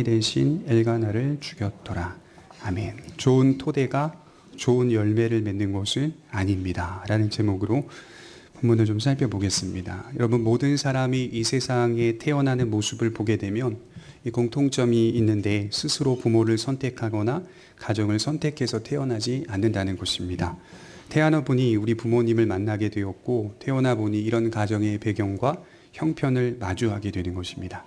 대신 엘가나를 죽였더라. 아멘. 좋은 토대가 좋은 열매를 맺는 것은 아닙니다. 라는 제목으로 본문을 좀 살펴보겠습니다. 여러분, 모든 사람이 이 세상에 태어나는 모습을 보게 되면 이 공통점이 있는데, 스스로 부모를 선택하거나 가정을 선택해서 태어나지 않는다는 것입니다. 태어나 보니 우리 부모님을 만나게 되었고, 태어나 보니 이런 가정의 배경과 형편을 마주하게 되는 것입니다.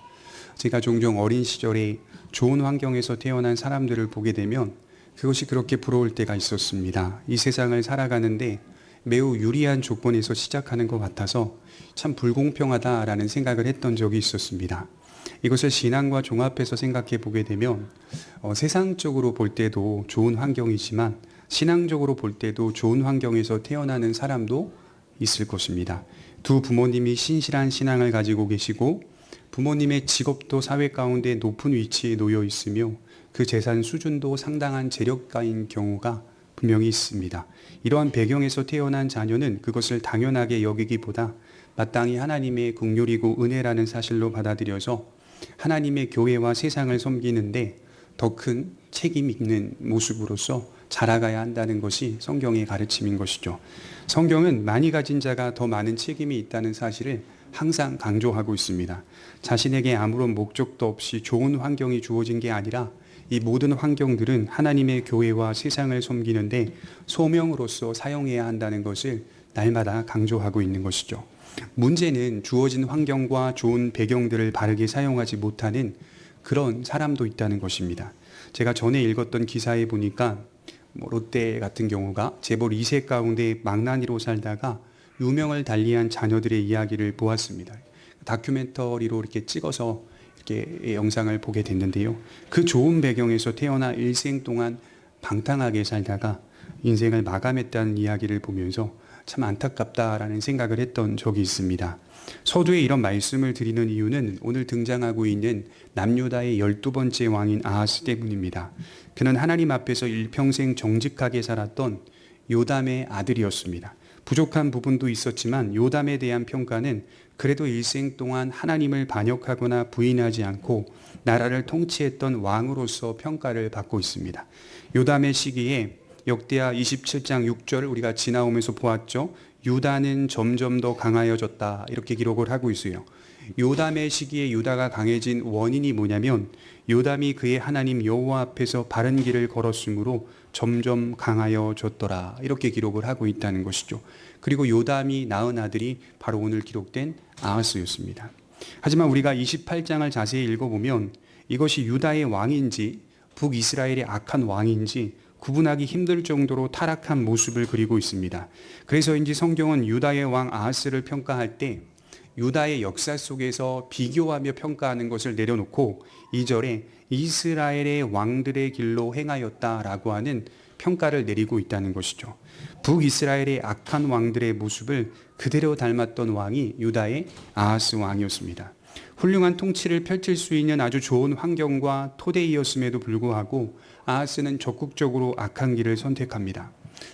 제가 종종 어린 시절에 좋은 환경에서 태어난 사람들을 보게 되면 그것이 그렇게 부러울 때가 있었습니다. 이 세상을 살아가는데 매우 유리한 조건에서 시작하는 것 같아서 참 불공평하다라는 생각을 했던 적이 있었습니다. 이것을 신앙과 종합해서 생각해 보게 되면 세상적으로 볼 때도 좋은 환경이지만 신앙적으로 볼 때도 좋은 환경에서 태어나는 사람도 있을 것입니다. 두 부모님이 신실한 신앙을 가지고 계시고 부모님의 직업도 사회 가운데 높은 위치에 놓여 있으며 그 재산 수준도 상당한 재력가인 경우가 분명히 있습니다. 이러한 배경에서 태어난 자녀는 그것을 당연하게 여기기보다 마땅히 하나님의 긍휼이고 은혜라는 사실로 받아들여서 하나님의 교회와 세상을 섬기는데 더 큰 책임 있는 모습으로서 자라가야 한다는 것이 성경의 가르침인 것이죠. 성경은 많이 가진 자가 더 많은 책임이 있다는 사실을 항상 강조하고 있습니다. 자신에게 아무런 목적도 없이 좋은 환경이 주어진 게 아니라 이 모든 환경들은 하나님의 교회와 세상을 섬기는데 소명으로서 사용해야 한다는 것을 날마다 강조하고 있는 것이죠. 문제는 주어진 환경과 좋은 배경들을 바르게 사용하지 못하는 그런 사람도 있다는 것입니다. 제가 전에 읽었던 기사에 보니까 롯데 같은 경우가 재벌 2세 가운데 망나니로 살다가 유명을 달리한 자녀들의 이야기를 보았습니다. 다큐멘터리로 이렇게 찍어서 이렇게 영상을 보게 됐는데요. 그 좋은 배경에서 태어나 일생 동안 방탕하게 살다가 인생을 마감했다는 이야기를 보면서 참 안타깝다라는 생각을 했던 적이 있습니다. 서두에 이런 말씀을 드리는 이유는 오늘 등장하고 있는 남유다의 12번째 왕인 아하스 때문입니다. 그는 하나님 앞에서 일평생 정직하게 살았던 요담의 아들이었습니다. 부족한 부분도 있었지만 요담에 대한 평가는 그래도 일생 동안 하나님을 반역하거나 부인하지 않고 나라를 통치했던 왕으로서 평가를 받고 있습니다. 요담의 시기에 역대하 27장 6절 우리가 지나오면서 보았죠. 유다는 점점 더 강하여졌다, 이렇게 기록을 하고 있어요. 요담의 시기에 유다가 강해진 원인이 뭐냐면 요담이 그의 하나님 여호와 앞에서 바른 길을 걸었으므로 점점 강하여졌더라, 이렇게 기록을 하고 있다는 것이죠. 그리고 요담이 낳은 아들이 바로 오늘 기록된 아하스였습니다. 하지만 우리가 28장을 자세히 읽어보면 이것이 유다의 왕인지 북이스라엘의 악한 왕인지 구분하기 힘들 정도로 타락한 모습을 그리고 있습니다. 그래서인지 성경은 유다의 왕 아하스를 평가할 때 유다의 역사 속에서 비교하며 평가하는 것을 내려놓고 2절에 이스라엘의 왕들의 길로 행하였다라고 하는 평가를 내리고 있다는 것이죠. 북이스라엘의 악한 왕들의 모습을 그대로 닮았던 왕이 유다의 아하스 왕이었습니다. 훌륭한 통치를 펼칠 수 있는 아주 좋은 환경과 토대이었음에도 불구하고 아하스는 적극적으로 악한 길을 선택합니다.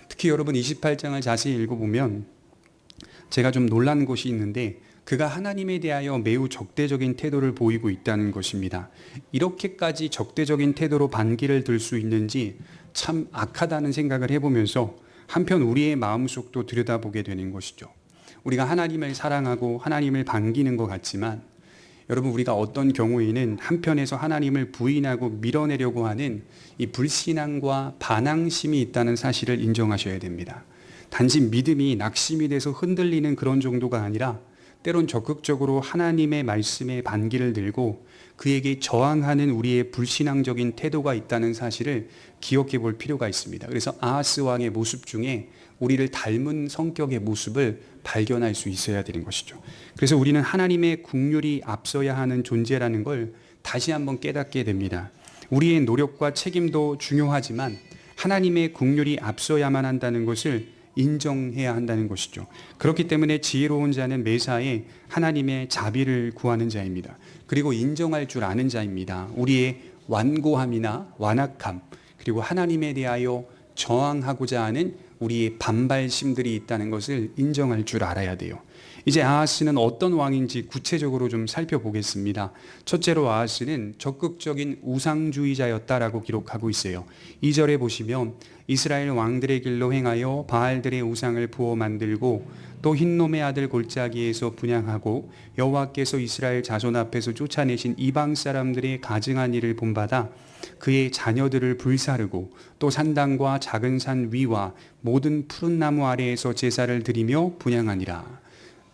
특히 여러분 28장을 자세히 읽어보면 제가 좀 놀란 것이 있는데 그가 하나님에 대하여 매우 적대적인 태도를 보이고 있다는 것입니다. 이렇게까지 적대적인 태도로 반기를 들 수 있는지 참 악하다는 생각을 해보면서 한편 우리의 마음속도 들여다보게 되는 것이죠. 우리가 하나님을 사랑하고 하나님을 반기는 것 같지만 여러분, 우리가 어떤 경우에는 한편에서 하나님을 부인하고 밀어내려고 하는 이 불신앙과 반항심이 있다는 사실을 인정하셔야 됩니다. 단지 믿음이 낙심이 돼서 흔들리는 그런 정도가 아니라 때론 적극적으로 하나님의 말씀에 반기를 들고 그에게 저항하는 우리의 불신앙적인 태도가 있다는 사실을 기억해 볼 필요가 있습니다. 그래서 아하스 왕의 모습 중에 우리를 닮은 성격의 모습을 발견할 수 있어야 되는 것이죠. 그래서 우리는 하나님의 긍휼이 앞서야 하는 존재라는 걸 다시 한번 깨닫게 됩니다. 우리의 노력과 책임도 중요하지만 하나님의 긍휼이 앞서야만 한다는 것을 인정해야 한다는 것이죠. 그렇기 때문에 지혜로운 자는 매사에 하나님의 자비를 구하는 자입니다. 그리고 인정할 줄 아는 자입니다. 우리의 완고함이나 완악함, 그리고 하나님에 대하여 저항하고자 하는 우리의 반발심들이 있다는 것을 인정할 줄 알아야 돼요. 이제 아하스는 어떤 왕인지 구체적으로 좀 살펴보겠습니다. 첫째로 아하스는 적극적인 우상주의자였다라고 기록하고 있어요. 2절에 보시면 이스라엘 왕들의 길로 행하여 바알들의 우상을 부어 만들고 또 흰놈의 아들 골짜기에서 분향하고 여호와께서 이스라엘 자손 앞에서 쫓아내신 이방 사람들의 가증한 일을 본받아 그의 자녀들을 불사르고 또 산당과 작은 산 위와 모든 푸른 나무 아래에서 제사를 드리며 분향하니라.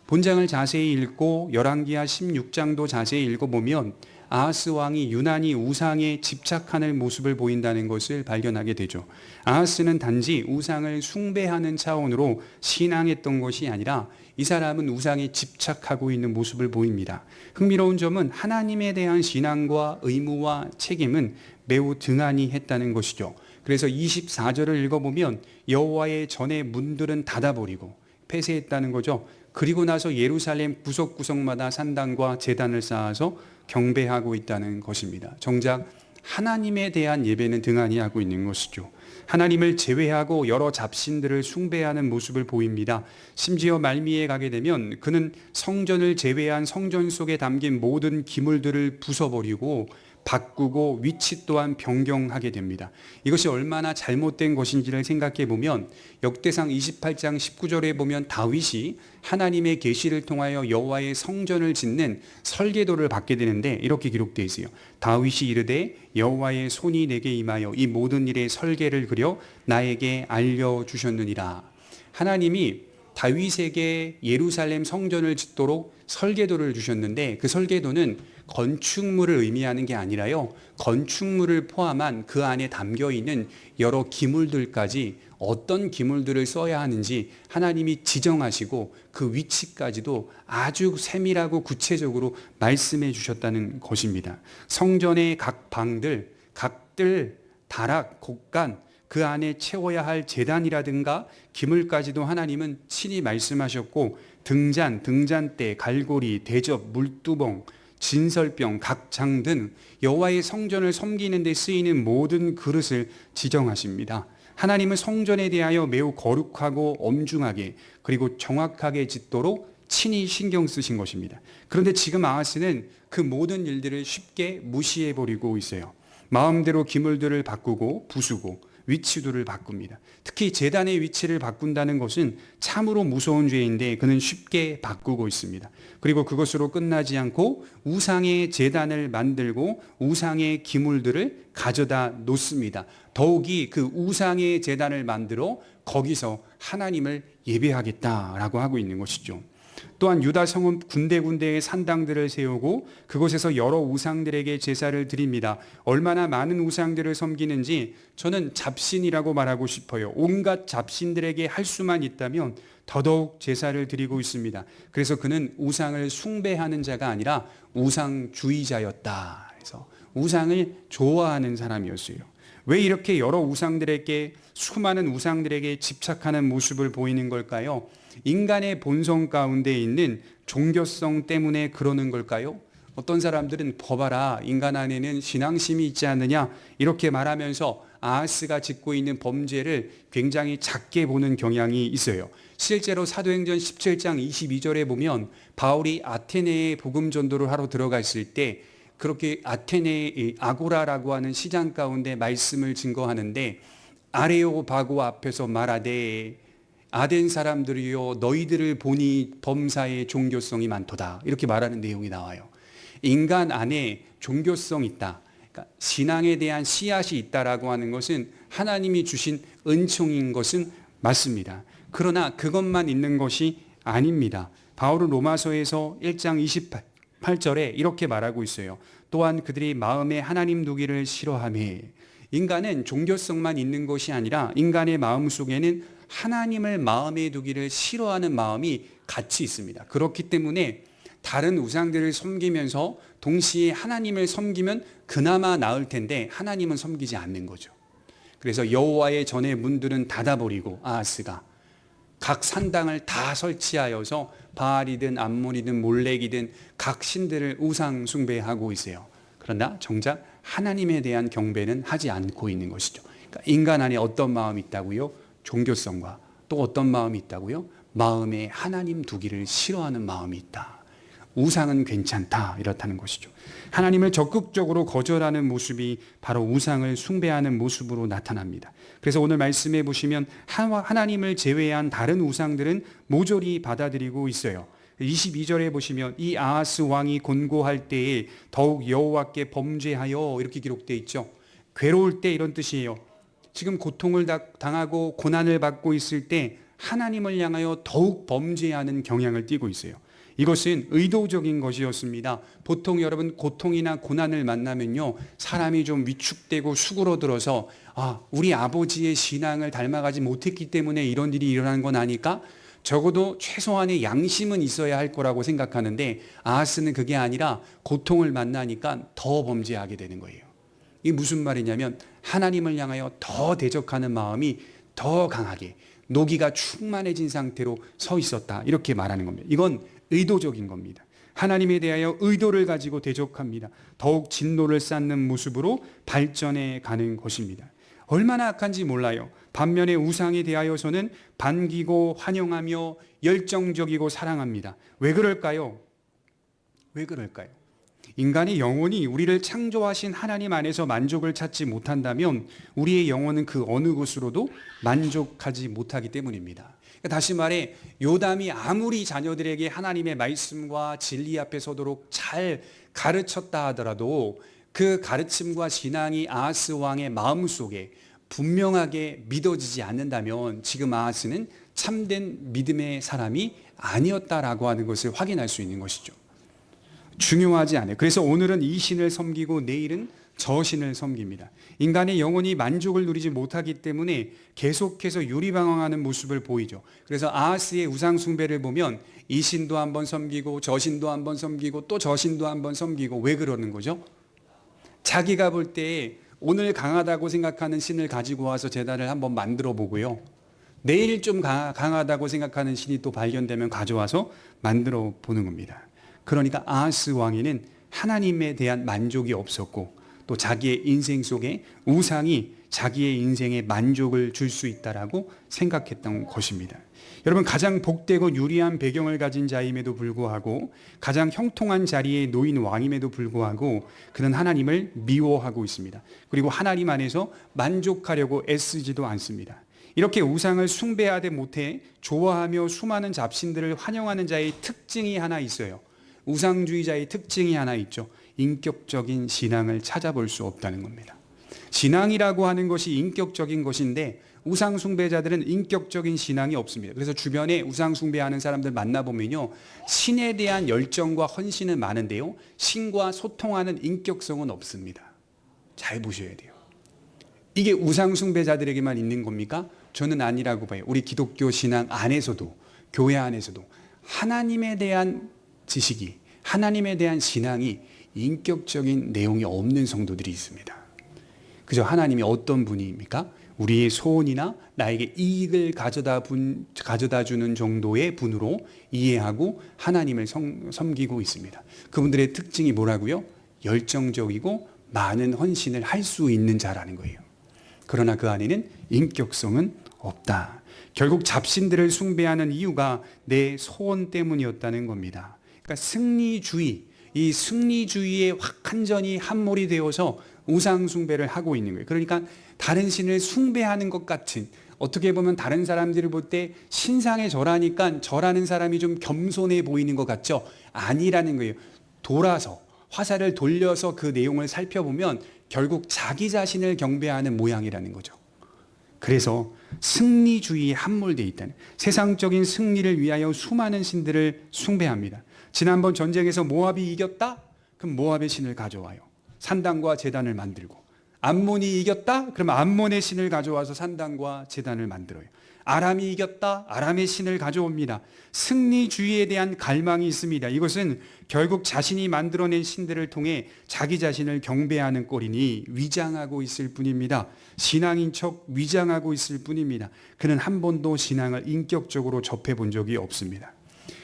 본장을 자세히 읽고 열왕기하 16장도 자세히 읽어보면 아하스 왕이 유난히 우상에 집착하는 모습을 보인다는 것을 발견하게 되죠. 아하스는 단지 우상을 숭배하는 차원으로 신앙했던 것이 아니라 이 사람은 우상에 집착하고 있는 모습을 보입니다. 흥미로운 점은 하나님에 대한 신앙과 의무와 책임은 매우 등한히 했다는 것이죠. 그래서 24절을 읽어보면 여호와의 전의 문들은 닫아버리고 폐쇄했다는 거죠. 그리고 나서 예루살렘 구석구석마다 산당과 제단을 쌓아서 경배하고 있다는 것입니다. 정작 하나님에 대한 예배는 등한히 하고 있는 것이죠. 하나님을 제외하고 여러 잡신들을 숭배하는 모습을 보입니다. 심지어 말미에 가게 되면 그는 성전을 제외한 성전 속에 담긴 모든 기물들을 부숴버리고 바꾸고 위치 또한 변경하게 됩니다. 이것이 얼마나 잘못된 것인지를 생각해 보면 역대상 28장 19절에 보면 다윗이 하나님의 계시를 통하여 여호와의 성전을 짓는 설계도를 받게 되는데 이렇게 기록되어 있어요. 다윗이 이르되 여호와의 손이 내게 임하여 이 모든 일의 설계를 그려 나에게 알려주셨느니라. 하나님이 다윗에게 예루살렘 성전을 짓도록 설계도를 주셨는데 그 설계도는 건축물을 의미하는 게 아니라요, 건축물을 포함한 그 안에 담겨있는 여러 기물들까지 어떤 기물들을 써야 하는지 하나님이 지정하시고 그 위치까지도 아주 세밀하고 구체적으로 말씀해 주셨다는 것입니다. 성전의 각 방들, 각들, 다락, 곡간, 그 안에 채워야 할 제단이라든가 기물까지도 하나님은 친히 말씀하셨고 등잔, 등잔대, 갈고리, 대접, 물두봉, 진설병, 각장 등 여호와의 성전을 섬기는 데 쓰이는 모든 그릇을 지정하십니다. 하나님은 성전에 대하여 매우 거룩하고 엄중하게 그리고 정확하게 짓도록 친히 신경 쓰신 것입니다. 그런데 지금 아하스는 그 모든 일들을 쉽게 무시해버리고 있어요. 마음대로 기물들을 바꾸고 부수고 위치도를 바꿉니다. 특히 제단의 위치를 바꾼다는 것은 참으로 무서운 죄인데 그는 쉽게 바꾸고 있습니다. 그리고 그것으로 끝나지 않고 우상의 제단을 만들고 우상의 기물들을 가져다 놓습니다. 더욱이 그 우상의 제단을 만들어 거기서 하나님을 예배하겠다라고 하고 있는 것이죠. 또한 유다 성읍 군데군데에 산당들을 세우고 그곳에서 여러 우상들에게 제사를 드립니다. 얼마나 많은 우상들을 섬기는지 저는 잡신이라고 말하고 싶어요. 온갖 잡신들에게 할 수만 있다면 더더욱 제사를 드리고 있습니다. 그래서 그는 우상을 숭배하는 자가 아니라 우상주의자였다. 그래서 우상을 좋아하는 사람이었어요. 왜 이렇게 여러 우상들에게, 수많은 우상들에게 집착하는 모습을 보이는 걸까요? 인간의 본성 가운데 있는 종교성 때문에 그러는 걸까요? 어떤 사람들은 봐봐라, 인간 안에는 신앙심이 있지 않느냐 이렇게 말하면서 아하스가 짓고 있는 범죄를 굉장히 작게 보는 경향이 있어요. 실제로 사도행전 17장 22절에 보면 바울이 아테네에 복음 전도를 하러 들어갔을 때 그렇게 아테네의 아고라라고 하는 시장 가운데 말씀을 증거하는데 아레오바고 앞에서 말하되 아덴 사람들이여 너희들을 보니 범사에 종교성이 많도다 이렇게 말하는 내용이 나와요. 인간 안에 종교성이 있다, 그러니까 신앙에 대한 씨앗이 있다라고 하는 것은 하나님이 주신 은총인 것은 맞습니다. 그러나 그것만 있는 것이 아닙니다. 바울은 로마서에서 1장 28절에 이렇게 말하고 있어요. 또한 그들이 마음에 하나님 두기를 싫어하며, 인간은 종교성만 있는 것이 아니라 인간의 마음 속에는 하나님을 마음에 두기를 싫어하는 마음이 같이 있습니다. 그렇기 때문에 다른 우상들을 섬기면서 동시에 하나님을 섬기면 그나마 나을 텐데 하나님은 섬기지 않는 거죠. 그래서 여호와의 전의 문들은 닫아버리고 아하스가 각 산당을 다 설치하여서 바알이든 암몬이든 몰렉이든 각 신들을 우상 숭배하고 있어요. 그러나 정작 하나님에 대한 경배는 하지 않고 있는 것이죠. 그러니까 인간 안에 어떤 마음이 있다고요? 종교성과 또 어떤 마음이 있다고요? 마음에 하나님 두기를 싫어하는 마음이 있다. 우상은 괜찮다, 이렇다는 것이죠. 하나님을 적극적으로 거절하는 모습이 바로 우상을 숭배하는 모습으로 나타납니다. 그래서 오늘 말씀해 보시면 하나님을 제외한 다른 우상들은 모조리 받아들이고 있어요. 22절에 보시면 이 아하스 왕이 곤고할 때에 더욱 여호와께 범죄하여, 이렇게 기록되어 있죠. 괴로울 때, 이런 뜻이에요. 지금 고통을 당하고 고난을 받고 있을 때 하나님을 향하여 더욱 범죄하는 경향을 띠고 있어요. 이것은 의도적인 것이었습니다. 보통 여러분 고통이나 고난을 만나면요, 사람이 좀 위축되고 수그러들어서 우리 아버지의 신앙을 닮아가지 못했기 때문에 이런 일이 일어난 건 아닐까? 적어도 최소한의 양심은 있어야 할 거라고 생각하는데, 아하스는 그게 아니라 고통을 만나니까 더 범죄하게 되는 거예요. 이게 무슨 말이냐면 하나님을 향하여 더 대적하는 마음이 더 강하게, 노기가 충만해진 상태로 서 있었다, 이렇게 말하는 겁니다. 이건 의도적인 겁니다. 하나님에 대하여 의도를 가지고 대적합니다. 더욱 진노를 쌓는 모습으로 발전해 가는 것입니다. 얼마나 악한지 몰라요. 반면에 우상에 대하여서는 반기고 환영하며 열정적이고 사랑합니다. 왜 그럴까요? 왜 그럴까요? 인간의 영혼이 우리를 창조하신 하나님 안에서 만족을 찾지 못한다면 우리의 영혼은 그 어느 곳으로도 만족하지 못하기 때문입니다. 다시 말해, 요담이 아무리 자녀들에게 하나님의 말씀과 진리 앞에 서도록 잘 가르쳤다 하더라도 그 가르침과 신앙이 아하스 왕의 마음속에 분명하게 믿어지지 않는다면 지금 아하스는 참된 믿음의 사람이 아니었다라고 하는 것을 확인할 수 있는 것이죠. 중요하지 않아요. 그래서 오늘은 이 신을 섬기고 내일은 저 신을 섬깁니다. 인간의 영혼이 만족을 누리지 못하기 때문에 계속해서 유리방황하는 모습을 보이죠. 그래서 아하스의 우상 숭배를 보면 이 신도 한번 섬기고 저 신도 한번 섬기고 또 저 신도 한번 섬기고, 왜 그러는 거죠? 자기가 볼 때 오늘 강하다고 생각하는 신을 가지고 와서 제단을 한번 만들어 보고요, 내일 좀 강하다고 생각하는 신이 또 발견되면 가져와서 만들어 보는 겁니다. 그러니까 아하스 왕에는 하나님에 대한 만족이 없었고, 또 자기의 인생 속에 우상이 자기의 인생에 만족을 줄 수 있다라고 생각했던 것입니다. 여러분, 가장 복되고 유리한 배경을 가진 자임에도 불구하고, 가장 형통한 자리에 놓인 왕임에도 불구하고 그는 하나님을 미워하고 있습니다. 그리고 하나님 안에서 만족하려고 애쓰지도 않습니다. 이렇게 우상을 숭배하되 못해 좋아하며 수많은 잡신들을 환영하는 자의 특징이 하나 있어요. 우상주의자의 특징이 하나 있죠. 인격적인 신앙을 찾아볼 수 없다는 겁니다. 신앙이라고 하는 것이 인격적인 것인데 우상 숭배자들은 인격적인 신앙이 없습니다. 그래서 주변에 우상 숭배하는 사람들 만나보면요, 신에 대한 열정과 헌신은 많은데요, 신과 소통하는 인격성은 없습니다. 잘 보셔야 돼요. 이게 우상 숭배자들에게만 있는 겁니까? 저는 아니라고 봐요. 우리 기독교 신앙 안에서도, 교회 안에서도 하나님에 대한 지식이, 하나님에 대한 신앙이 인격적인 내용이 없는 성도들이 있습니다. 그저 하나님이 어떤 분입니까? 우리의 소원이나 나에게 이익을 가져다 주는 정도의 분으로 이해하고 하나님을 섬기고 있습니다. 그분들의 특징이 뭐라고요? 열정적이고 많은 헌신을 할 수 있는 자라는 거예요. 그러나 그 안에는 인격성은 없다. 결국 잡신들을 숭배하는 이유가 내 소원 때문이었다는 겁니다. 그러니까 승리주의, 이 승리주의의 확한전이 함몰이 되어서 우상 숭배를 하고 있는 거예요. 그러니까 다른 신을 숭배하는 것 같은, 어떻게 보면 다른 사람들을 볼 때 신상에 절하니까 절하는 사람이 좀 겸손해 보이는 것 같죠? 아니라는 거예요. 돌아서, 화살을 돌려서 그 내용을 살펴보면 결국 자기 자신을 경배하는 모양이라는 거죠. 그래서 승리주의에 함몰되어 있다는, 세상적인 승리를 위하여 수많은 신들을 숭배합니다. 지난번 전쟁에서 모압이 이겼다? 그럼 모압의 신을 가져와요. 산당과 제단을 만들고. 암몬이 이겼다? 그러면 암몬의 신을 가져와서 산당과 제단을 만들어요. 아람이 이겼다? 아람의 신을 가져옵니다. 승리주의에 대한 갈망이 있습니다. 이것은 결국 자신이 만들어낸 신들을 통해 자기 자신을 경배하는 꼴이니 위장하고 있을 뿐입니다. 신앙인 척 위장하고 있을 뿐입니다. 그는 한 번도 신앙을 인격적으로 접해본 적이 없습니다.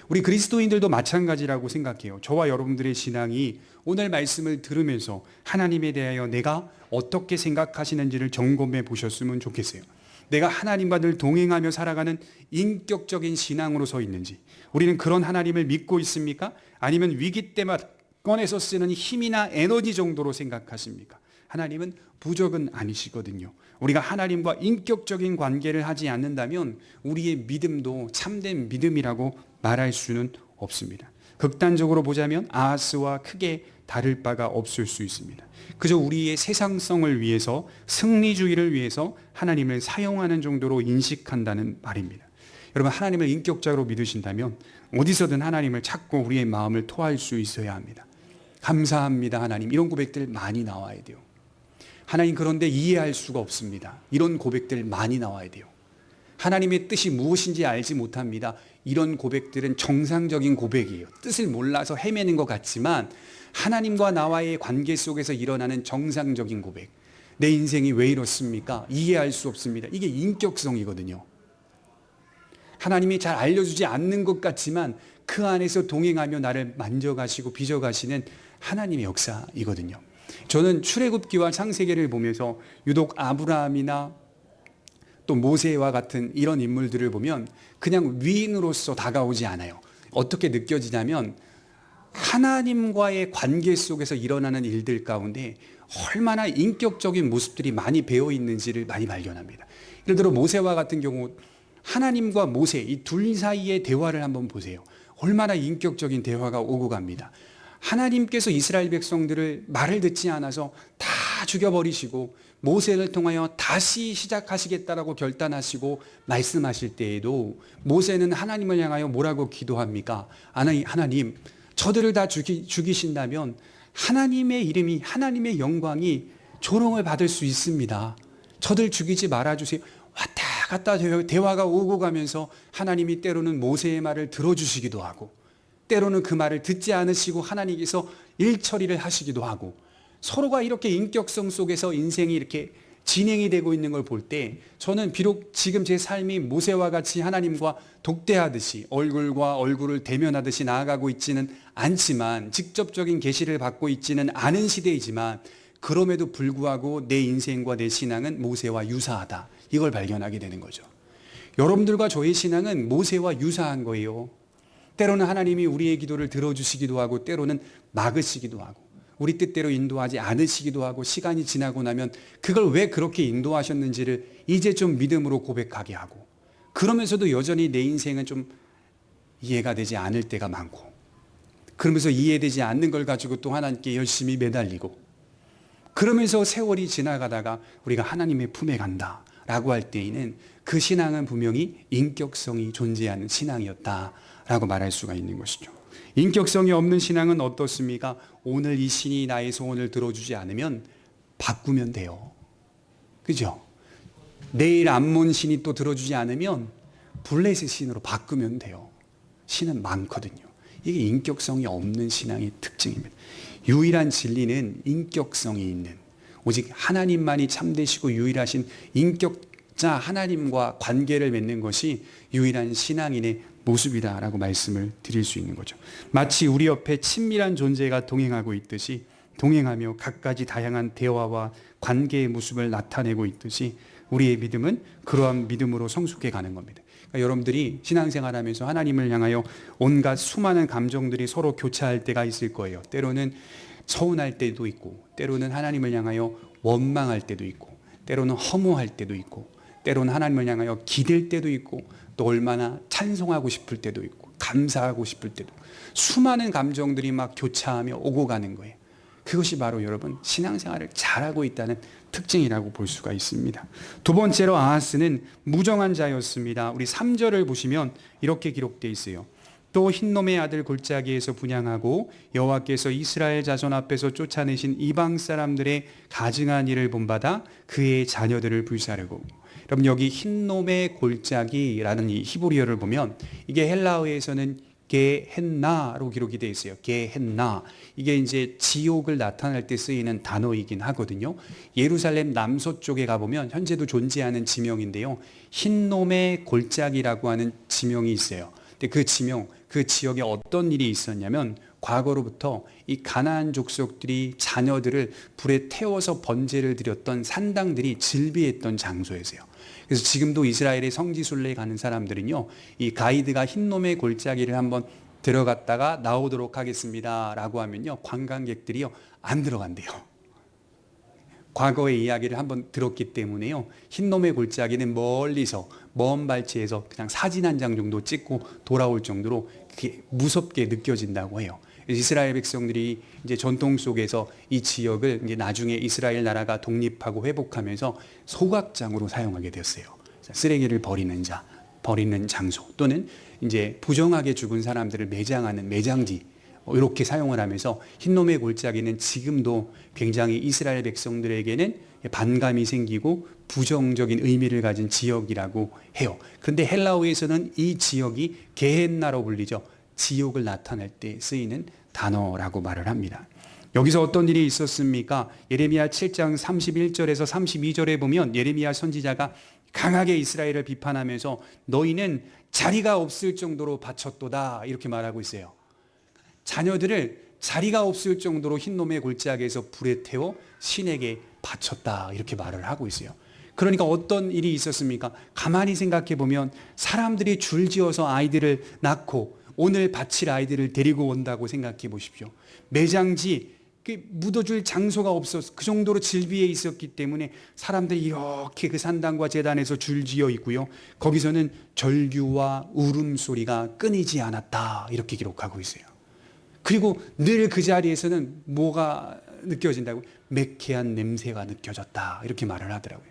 우리 그리스도인들도 마찬가지라고 생각해요. 저와 여러분들의 신앙이 오늘 말씀을 들으면서 하나님에 대하여 내가 어떻게 생각하시는지를 점검해 보셨으면 좋겠어요. 내가 하나님과 늘 동행하며 살아가는 인격적인 신앙으로 서 있는지, 우리는 그런 하나님을 믿고 있습니까? 아니면 위기 때마다 꺼내서 쓰는 힘이나 에너지 정도로 생각하십니까? 하나님은 부족은 아니시거든요. 우리가 하나님과 인격적인 관계를 하지 않는다면 우리의 믿음도 참된 믿음이라고 말할 수는 없습니다. 극단적으로 보자면 아하스와 크게 다를 바가 없을 수 있습니다. 그저 우리의 세상성을 위해서, 승리주의를 위해서 하나님을 사용하는 정도로 인식한다는 말입니다. 여러분, 하나님을 인격적으로 믿으신다면 어디서든 하나님을 찾고 우리의 마음을 토할 수 있어야 합니다. 감사합니다 하나님, 이런 고백들 많이 나와야 돼요. 하나님, 그런데 이해할 수가 없습니다, 이런 고백들 많이 나와야 돼요. 하나님의 뜻이 무엇인지 알지 못합니다, 이런 고백들은 정상적인 고백이에요. 뜻을 몰라서 헤매는 것 같지만 하나님과 나와의 관계 속에서 일어나는 정상적인 고백. 내 인생이 왜 이렇습니까? 이해할 수 없습니다. 이게 인격성이거든요. 하나님이 잘 알려주지 않는 것 같지만 그 안에서 동행하며 나를 만져가시고 빚어가시는 하나님의 역사이거든요. 저는 출애굽기와 창세기를 보면서 유독 아브라함이나 또 모세와 같은 이런 인물들을 보면 그냥 위인으로서 다가오지 않아요. 어떻게 느껴지냐면 하나님과의 관계 속에서 일어나는 일들 가운데 얼마나 인격적인 모습들이 많이 배어 있는지를 많이 발견합니다. 예를 들어 모세와 같은 경우, 하나님과 모세 이 둘 사이의 대화를 한번 보세요. 얼마나 인격적인 대화가 오고 갑니다. 하나님께서 이스라엘 백성들을 말을 듣지 않아서 다 죽여버리시고 모세를 통하여 다시 시작하시겠다라고 결단하시고 말씀하실 때에도 모세는 하나님을 향하여 뭐라고 기도합니까? 하나님, 저들을 다 죽이신다면 하나님의 이름이, 하나님의 영광이 조롱을 받을 수 있습니다. 저들 죽이지 말아주세요. 왔다 갔다 대화가 오고 가면서 하나님이 때로는 모세의 말을 들어주시기도 하고, 때로는 그 말을 듣지 않으시고 하나님께서 일처리를 하시기도 하고, 서로가 이렇게 인격성 속에서 인생이 이렇게 진행이 되고 있는 걸 볼 때 저는 비록 지금 제 삶이 모세와 같이 하나님과 독대하듯이 얼굴과 얼굴을 대면하듯이 나아가고 있지는 않지만, 직접적인 계시를 받고 있지는 않은 시대이지만, 그럼에도 불구하고 내 인생과 내 신앙은 모세와 유사하다, 이걸 발견하게 되는 거죠. 여러분들과 저의 신앙은 모세와 유사한 거예요. 때로는 하나님이 우리의 기도를 들어주시기도 하고 때로는 막으시기도 하고 우리 뜻대로 인도하지 않으시기도 하고, 시간이 지나고 나면 그걸 왜 그렇게 인도하셨는지를 이제 좀 믿음으로 고백하게 하고, 그러면서도 여전히 내 인생은 좀 이해가 되지 않을 때가 많고, 그러면서 이해되지 않는 걸 가지고 또 하나님께 열심히 매달리고, 그러면서 세월이 지나가다가 우리가 하나님의 품에 간다라고 할 때에는 그 신앙은 분명히 인격성이 존재하는 신앙이었다라고 말할 수가 있는 것이죠. 인격성이 없는 신앙은 어떻습니까? 오늘 이 신이 나의 소원을 들어주지 않으면 바꾸면 돼요. 그죠? 내일 암몬 신이 또 들어주지 않으면 블레셋 신으로 바꾸면 돼요. 신은 많거든요. 이게 인격성이 없는 신앙의 특징입니다. 유일한 진리는 인격성이 있는, 오직 하나님만이 참되시고 유일하신 인격자 하나님과 관계를 맺는 것이 유일한 신앙인의 모습이다라고 말씀을 드릴 수 있는 거죠. 마치 우리 옆에 친밀한 존재가 동행하고 있듯이, 동행하며 갖가지 다양한 대화와 관계의 모습을 나타내고 있듯이 우리의 믿음은 그러한 믿음으로 성숙해 가는 겁니다. 그러니까 여러분들이 신앙생활하면서 하나님을 향하여 온갖 수많은 감정들이 서로 교차할 때가 있을 거예요. 때로는 서운할 때도 있고, 때로는 하나님을 향하여 원망할 때도 있고, 때로는 허무할 때도 있고, 때로는 하나님을 향하여 기댈 때도 있고, 또 얼마나 찬송하고 싶을 때도 있고, 감사하고 싶을 때도, 수많은 감정들이 막 교차하며 오고 가는 거예요. 그것이 바로 여러분 신앙생활을 잘하고 있다는 특징이라고 볼 수가 있습니다. 두 번째로 아하스는 무정한 자였습니다. 우리 3절을 보시면 이렇게 기록되어 있어요. 또 흰놈의 아들 골짜기에서 분향하고 여호와께서 이스라엘 자손 앞에서 쫓아내신 이방 사람들의 가증한 일을 본받아 그의 자녀들을 불사르고. 여러분, 여기 흰놈의 골짜기라는 이 히브리어를 보면 이게 헬라어에서는 게헨나로 기록이 되어 있어요. 게헨나. 이게 이제 지옥을 나타낼 때 쓰이는 단어이긴 하거든요. 예루살렘 남서쪽에 가보면 현재도 존재하는 지명인데요. 흰놈의 골짜기라고 하는 지명이 있어요. 근데 그 지명, 그 지역에 어떤 일이 있었냐면 과거로부터 이 가나안 족속들이 자녀들을 불에 태워서 번제를 드렸던 산당들이 즐비했던 장소였어요. 그래서 지금도 이스라엘의 성지순례에 가는 사람들은요, 이 가이드가 흰놈의 골짜기를 한번 들어갔다가 나오도록 하겠습니다 라고 하면요, 관광객들이요 안 들어간대요. 과거의 이야기를 한번 들었기 때문에요, 흰놈의 골짜기는 멀리서 먼 발치에서 그냥 사진 한 장 정도 찍고 돌아올 정도로 그게 무섭게 느껴진다고 해요. 이스라엘 백성들이 이제 전통 속에서 이 지역을 이제 나중에 이스라엘 나라가 독립하고 회복하면서 소각장으로 사용하게 되었어요. 쓰레기를 버리는 장소, 또는 이제 부정하게 죽은 사람들을 매장하는 매장지, 이렇게 사용을 하면서 흰놈의 골짜기는 지금도 굉장히 이스라엘 백성들에게는 반감이 생기고 부정적인 의미를 가진 지역이라고 해요. 그런데 헬라어에서는 이 지역이 게헨나로 불리죠. 지옥을 나타낼 때 쓰이는 단어라고 말을 합니다. 여기서 어떤 일이 있었습니까? 예레미야 7장 31절에서 32절에 보면 예레미야 선지자가 강하게 이스라엘을 비판하면서 너희는 자리가 없을 정도로 바쳤도다 이렇게 말하고 있어요. 자녀들을 자리가 없을 정도로 흰놈의 골짜기에서 불에 태워 신에게 바쳤다 이렇게 말을 하고 있어요. 그러니까 어떤 일이 있었습니까? 가만히 생각해 보면 사람들이 줄지어서 아이들을 낳고 오늘 바칠 아이들을 데리고 온다고 생각해 보십시오. 매장지, 묻어줄 장소가 없어서 그 정도로 질비해 있었기 때문에 사람들이 이렇게 그 산당과 제단에서 줄지어 있고요, 거기서는 절규와 울음소리가 끊이지 않았다 이렇게 기록하고 있어요. 그리고 늘 그 자리에서는 뭐가 느껴진다고? 매캐한 냄새가 느껴졌다 이렇게 말을 하더라고요.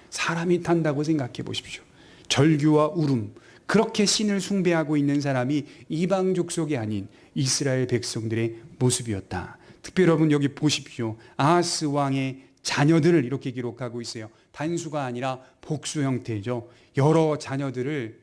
사람이 탄다고 생각해 보십시오. 절규와 울음, 그렇게 신을 숭배하고 있는 사람이 이방 족속이 아닌 이스라엘 백성들의 모습이었다. 특별히 여러분 여기 보십시오. 아하스 왕의 자녀들을 이렇게 기록하고 있어요. 단수가 아니라 복수 형태죠. 여러 자녀들을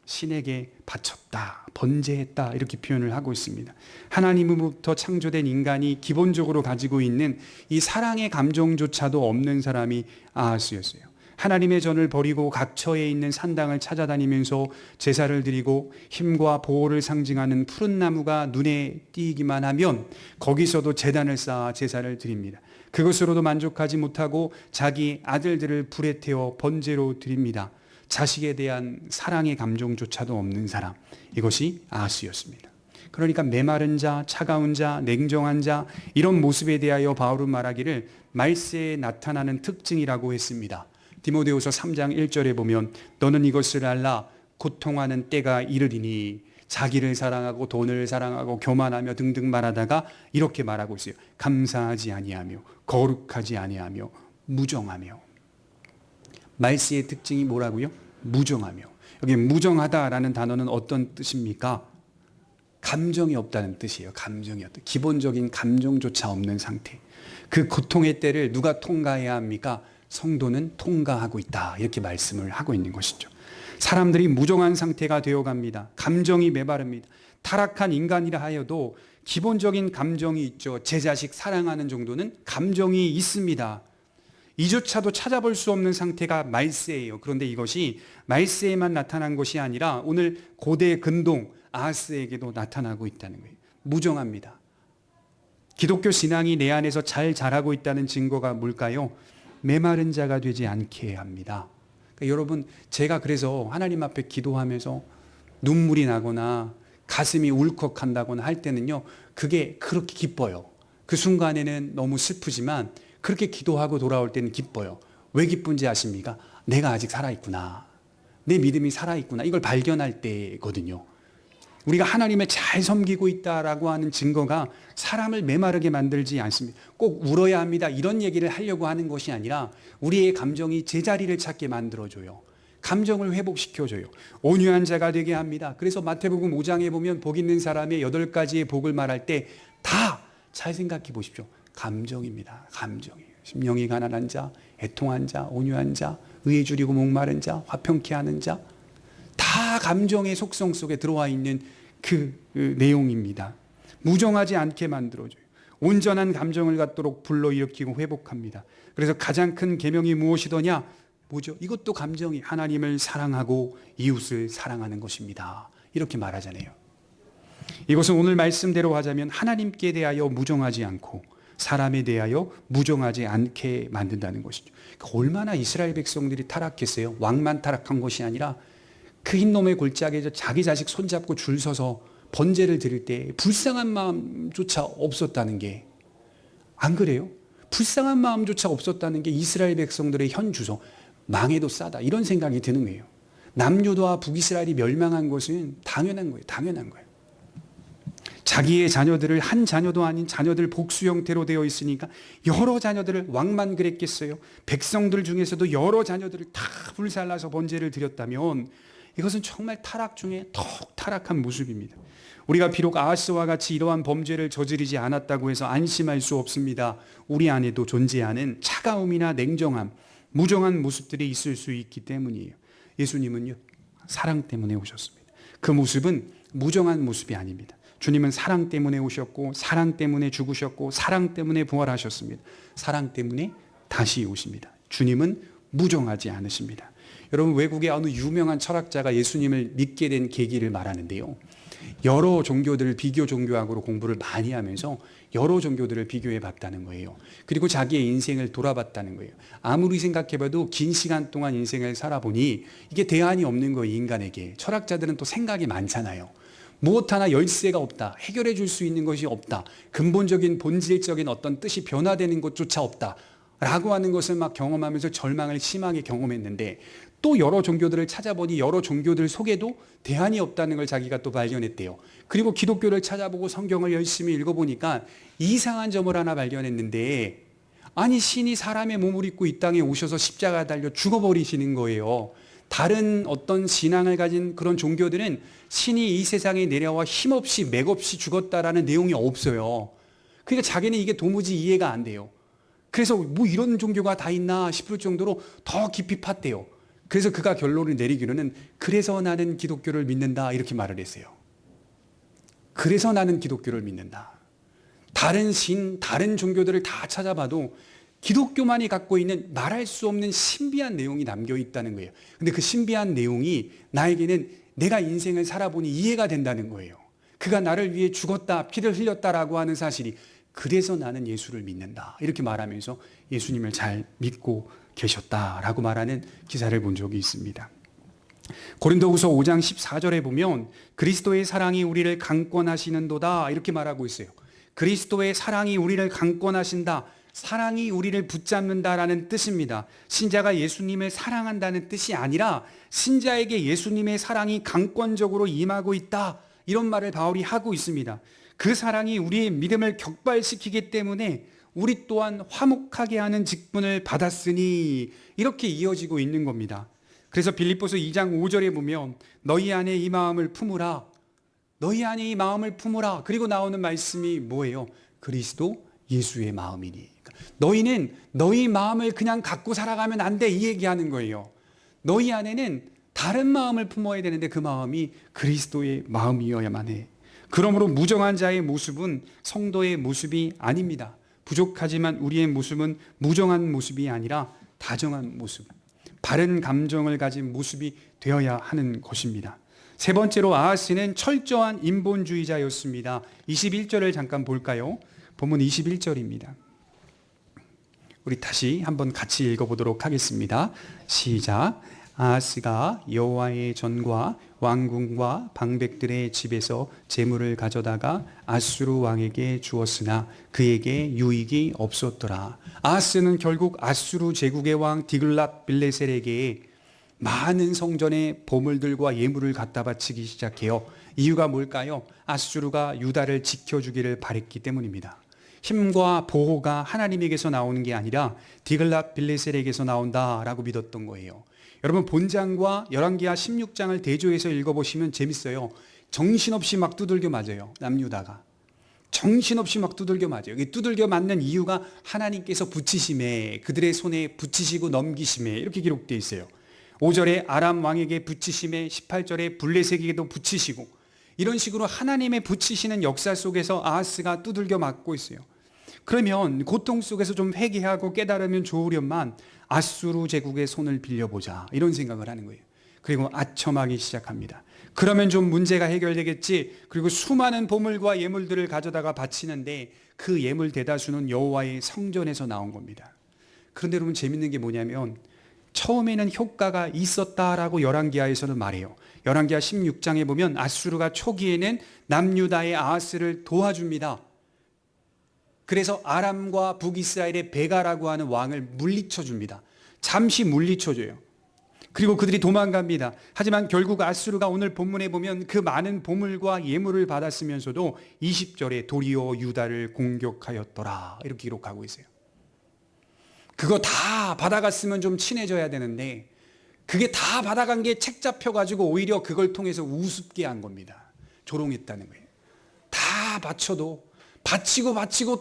신에게 바쳤다, 번제했다 이렇게 표현을 하고 있습니다. 하나님으로부터 창조된 인간이 기본적으로 가지고 있는 이 사랑의 감정조차도 없는 사람이 아하스였어요. 하나님의 전을 버리고 각처에 있는 산당을 찾아다니면서 제사를 드리고 힘과 보호를 상징하는 푸른 나무가 눈에 띄기만 하면 거기서도 제단을 쌓아 제사를 드립니다. 그것으로도 만족하지 못하고 자기 아들들을 불에 태워 번제로 드립니다. 자식에 대한 사랑의 감정조차도 없는 사람, 이것이 아하스였습니다. 그러니까 메마른 자, 차가운 자, 냉정한 자, 이런 모습에 대하여 바울은 말하기를 말세에 나타나는 특징이라고 했습니다. 디모데후서 3장 1절에 보면 너는 이것을 알라, 고통하는 때가 이르리니, 자기를 사랑하고 돈을 사랑하고 교만하며 등등 말하다가 이렇게 말하고 있어요. 감사하지 아니하며 거룩하지 아니하며 무정하며. 말세의 특징이 뭐라고요? 무정하며. 여기 무정하다라는 단어는 어떤 뜻입니까? 감정이 없다는 뜻이에요. 감정이 없다. 기본적인 감정조차 없는 상태. 그 고통의 때를 누가 통과해야 합니까? 성도는 통과하고 있다 이렇게 말씀을 하고 있는 것이죠. 사람들이 무정한 상태가 되어갑니다. 감정이 메마릅니다. 타락한 인간이라 하여도 기본적인 감정이 있죠. 제 자식 사랑하는 정도는 감정이 있습니다. 이조차도 찾아볼 수 없는 상태가 말세예요. 그런데 이것이 말세에만 나타난 것이 아니라 오늘 고대 근동 아하스에게도 나타나고 있다는 거예요. 무정합니다. 기독교 신앙이 내 안에서 잘 자라고 있다는 증거가 뭘까요? 메마른 자가 되지 않게 합니다. 그러니까 여러분, 제가 그래서 하나님 앞에 기도하면서 눈물이 나거나 가슴이 울컥한다거나 할 때는요, 그게 그렇게 기뻐요. 그 순간에는 너무 슬프지만 그렇게 기도하고 돌아올 때는 기뻐요. 왜 기쁜지 아십니까? 내가 아직 살아있구나, 내 믿음이 살아있구나, 이걸 발견할 때거든요. 우리가 하나님을 잘 섬기고 있다라고 하는 증거가 사람을 메마르게 만들지 않습니다. 꼭 울어야 합니다, 이런 얘기를 하려고 하는 것이 아니라 우리의 감정이 제자리를 찾게 만들어줘요. 감정을 회복시켜줘요. 온유한 자가 되게 합니다. 그래서 마태복음 5장에 보면 복 있는 사람의 8가지의 복을 말할 때 다 잘 생각해 보십시오. 감정입니다. 감정이에요. 심령이 가난한 자, 애통한 자, 온유한 자, 의에 줄이고 목마른 자, 화평케 하는 자, 다 감정의 속성 속에 들어와 있는 그 내용입니다. 무정하지 않게 만들어줘요. 온전한 감정을 갖도록 불러일으키고 회복합니다. 그래서 가장 큰 계명이 무엇이더냐? 뭐죠? 이것도 감정이 하나님을 사랑하고 이웃을 사랑하는 것입니다. 이렇게 말하잖아요. 이것은 오늘 말씀대로 하자면 하나님께 대하여 무정하지 않고 사람에 대하여 무정하지 않게 만든다는 것이죠. 그러니까 얼마나 이스라엘 백성들이 타락했어요. 왕만 타락한 것이 아니라 그 흰 놈의 골짜기에서 자기 자식 손잡고 줄 서서 번제를 드릴 때 불쌍한 마음조차 없었다는 게, 안 그래요? 불쌍한 마음조차 없었다는 게 이스라엘 백성들의 현 주소, 망해도 싸다, 이런 생각이 드는 거예요. 남유다와 북이스라엘이 멸망한 것은 당연한 거예요. 당연한 거예요. 자기의 자녀들을, 한 자녀도 아닌 자녀들 복수 형태로 되어 있으니까 여러 자녀들을, 왕만 그랬겠어요? 백성들 중에서도 여러 자녀들을 다 불살라서 번제를 드렸다면 이것은 정말 타락 중에 더욱 타락한 모습입니다. 우리가 비록 아하스와 같이 이러한 범죄를 저지르지 않았다고 해서 안심할 수 없습니다. 우리 안에도 존재하는 차가움이나 냉정함, 무정한 모습들이 있을 수 있기 때문이에요. 예수님은요, 사랑 때문에 오셨습니다. 그 모습은 무정한 모습이 아닙니다. 주님은 사랑 때문에 오셨고, 사랑 때문에 죽으셨고, 사랑 때문에 부활하셨습니다. 사랑 때문에 다시 오십니다. 주님은 무정하지 않으십니다. 여러분, 외국의 어느 유명한 철학자가 예수님을 믿게 된 계기를 말하는데요, 여러 종교들을 비교 종교학으로 공부를 많이 하면서 여러 종교들을 비교해 봤다는 거예요. 그리고 자기의 인생을 돌아봤다는 거예요. 아무리 생각해봐도 긴 시간 동안 인생을 살아보니 이게 대안이 없는 거예요, 인간에게. 철학자들은 또 생각이 많잖아요. 무엇 하나 열쇠가 없다, 해결해 줄 수 있는 것이 없다, 근본적인 본질적인 어떤 뜻이 변화되는 것조차 없다 라고 하는 것을 막 경험하면서 절망을 심하게 경험했는데, 또 여러 종교들을 찾아보니 여러 종교들 속에도 대안이 없다는 걸 자기가 또 발견했대요. 그리고 기독교를 찾아보고 성경을 열심히 읽어보니까 이상한 점을 하나 발견했는데, 아니, 신이 사람의 몸을 입고 이 땅에 오셔서 십자가 달려 죽어버리시는 거예요. 다른 어떤 신앙을 가진 그런 종교들은 신이 이 세상에 내려와 힘없이 맥없이 죽었다라는 내용이 없어요. 그러니까 자기는 이게 도무지 이해가 안 돼요. 그래서 뭐 이런 종교가 다 있나 싶을 정도로 더 깊이 팠대요. 그래서 그가 결론을 내리기로는 그래서 나는 기독교를 믿는다, 이렇게 말을 했어요. 그래서 나는 기독교를 믿는다. 다른 신, 다른 종교들을 다 찾아봐도 기독교만이 갖고 있는 말할 수 없는 신비한 내용이 담겨 있다는 거예요. 근데 그 신비한 내용이 나에게는 내가 인생을 살아보니 이해가 된다는 거예요. 그가 나를 위해 죽었다, 피를 흘렸다라고 하는 사실이, 그래서 나는 예수를 믿는다, 이렇게 말하면서 예수님을 잘 믿고 계셨다라고 말하는 기사를 본 적이 있습니다. 고린도후서 5장 14절에 보면 그리스도의 사랑이 우리를 강권하시는도다, 이렇게 말하고 있어요. 그리스도의 사랑이 우리를 강권하신다, 사랑이 우리를 붙잡는다라는 뜻입니다. 신자가 예수님을 사랑한다는 뜻이 아니라 신자에게 예수님의 사랑이 강권적으로 임하고 있다, 이런 말을 바울이 하고 있습니다. 그 사랑이 우리의 믿음을 격발시키기 때문에 우리 또한 화목하게 하는 직분을 받았으니, 이렇게 이어지고 있는 겁니다. 그래서 빌립보서 2장 5절에 보면 너희 안에 이 마음을 품으라, 너희 안에 이 마음을 품으라, 그리고 나오는 말씀이 뭐예요? 그리스도 예수의 마음이니. 너희는 너희 마음을 그냥 갖고 살아가면 안 돼, 이 얘기하는 거예요. 너희 안에는 다른 마음을 품어야 되는데 그 마음이 그리스도의 마음이어야만 해. 그러므로 무정한 자의 모습은 성도의 모습이 아닙니다. 부족하지만 우리의 모습은 무정한 모습이 아니라 다정한 모습, 바른 감정을 가진 모습이 되어야 하는 것입니다. 세 번째로 아하스는 철저한 인본주의자였습니다. 21절을 잠깐 볼까요? 본문 21절입니다. 우리 다시 한번 같이 읽어보도록 하겠습니다. 시작. 아하스가 여호와의 전과 왕궁과 방백들의 집에서 재물을 가져다가 아수르 왕에게 주었으나 그에게 유익이 없었더라. 아하스는 결국 아수르 제국의 왕 디글랏 빌레셀에게 많은 성전에 보물들과 예물을 갖다 바치기 시작해요. 이유가 뭘까요? 아수르가 유다를 지켜주기를 바랬기 때문입니다. 힘과 보호가 하나님에게서 나오는 게 아니라 디글랏 빌레셀에게서 나온다라고 믿었던 거예요. 여러분, 본장과 열왕기하 16장을 대조해서 읽어보시면 재밌어요. 정신없이 막 두들겨 맞아요. 남유다가 정신없이 막 두들겨 맞아요. 두들겨 맞는 이유가 하나님께서 붙이심에, 그들의 손에 붙이시고 넘기심에, 이렇게 기록되어 있어요. 5절에 아람 왕에게 붙이심에, 18절에 블레셋에게도 붙이시고, 이런 식으로 하나님의 붙이시는 역사 속에서 아하스가 두들겨 맞고 있어요. 그러면 고통 속에서 좀 회개하고 깨달으면 좋으련만 아수르 제국의 손을 빌려보자, 이런 생각을 하는 거예요. 그리고 아첨하기 시작합니다. 그러면 좀 문제가 해결되겠지. 그리고 수많은 보물과 예물들을 가져다가 바치는데 그 예물 대다수는 여호와의 성전에서 나온 겁니다. 그런데 여러분 재밌는 게 뭐냐면 처음에는 효과가 있었다라고 열왕기하에서는 말해요. 열왕기하 16장에 보면 아수르가 초기에는 남유다의 아하스를 도와줍니다. 그래서 아람과 북이스라엘의 베가라고 하는 왕을 물리쳐 줍니다. 잠시 물리쳐줘요. 그리고 그들이 도망갑니다. 하지만 결국 아수르가 오늘 본문에 보면 그 많은 보물과 예물을 받았으면서도 20절에 도리어 유다를 공격하였더라 이렇게 기록하고 있어요. 그거 다 받아갔으면 좀 친해져야 되는데 그게 다 받아간 게 책 잡혀가지고 오히려 그걸 통해서 우습게 한 겁니다. 조롱했다는 거예요. 다 바치고